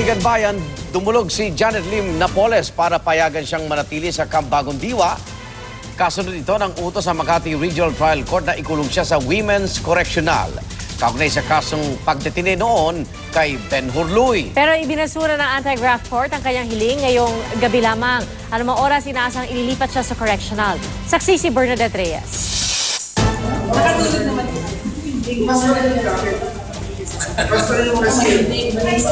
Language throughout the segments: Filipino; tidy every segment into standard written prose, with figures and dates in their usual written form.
Sandigan Bayan, dumulog si Janet Lim Napoles para payagan siyang manatili sa Camp Bagong Diwa. Kasunod ito ng utos sa Makati Regional Trial Court na ikulong siya sa Women's Correctional. Kaugnay sa kasong pagdetine noon kay Ben Hurluy. Pero ibinasura ng Anti-Graft Court ang kanyang hiling ngayong gabi lamang. Anumang oras inaasang ililipat siya sa correctional. Saksi si Bernadette Reyes.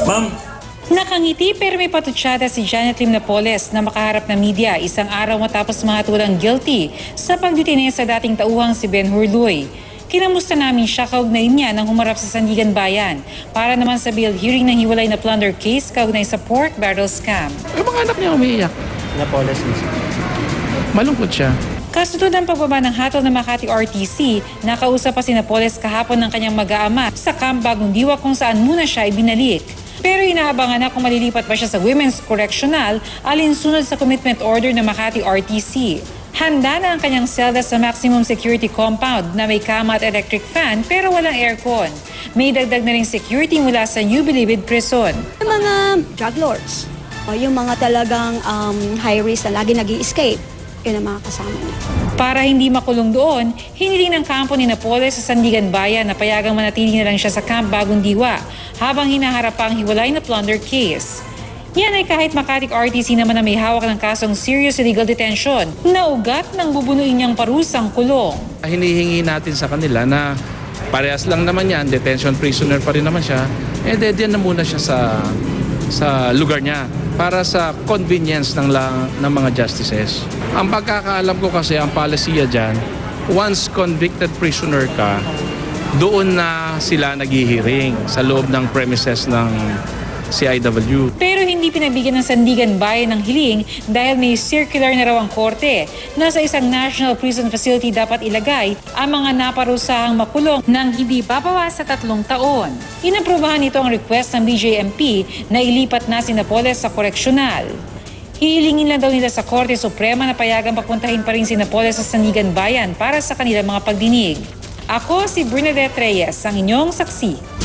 Ma'am. Nakangiti pero may patutsada si Janet Lim Napoles na makaharap na media isang araw matapos mahatulang guilty sa pagdetine sa dating tauhang si Ben Hurluy. Kinamusta namin siya kaugnay niya nang humarap sa Sandigan Bayan para naman sa bail hearing ng hiwalay na plunder case kaugnay sa pork barrel scam. Yung mga anak niya umiiyak. Napoles mismo. Malungkot siya. Kasunod ng pagbaba ng hatol ng Makati RTC, nakausap pa si Napoles kahapon ng kanyang mag-aama sa Camp Bagong Diwa kung saan muna siya ibinalik. Pero inaabangan na kung malilipat pa siya sa Women's Correctional alinsunod sa commitment order ng Makati RTC. Handa na ang kanyang selda sa maximum security compound na may kama at electric fan pero walang aircon. May dagdag na rin security mula sa New Bilibid Prison. Yung mga drug lords o yung mga talagang high risk na lagi nag-i-escape, yun ang mga kasama niya. Para hindi makulong doon, hiniling ng kampo ni Napoles sa Sandigan Bayan na payagang manatili na lang siya sa Camp Bagong Diwa habang hinaharap pa ang hiwalay na plunder case. Yan ay kahit Makati RTC naman na may hawak ng kasong serious illegal detention na ugat ng bubunuin niyang parusang kulong. Hinihingi natin sa kanila na parehas lang naman yan, detention prisoner pa rin naman siya, dediyan na muna siya sa lugar niya para sa convenience ng mga justices. Ang pagkakaalam ko kasi, ang palisiya dyan, once convicted prisoner ka, doon na sila naghihiring sa loob ng premises ng CIW. Pero hindi pinabigyan ng Sandigan Bayan ng hiling dahil may circular na raw ang korte na sa isang national prison facility dapat ilagay ang mga naparusahang makulong ng hindi babawas sa 3 taon. Inaprubahan nito ang request ng BJMP na ilipat na si Napoles sa koreksyonal. Hihilingin lang daw nila sa Korte Suprema na payagang papuntahin pa rin si Napoles sa Sandigan Bayan para sa kanilang mga pagdinig. Ako si Bernadette Reyes, ang inyong saksi.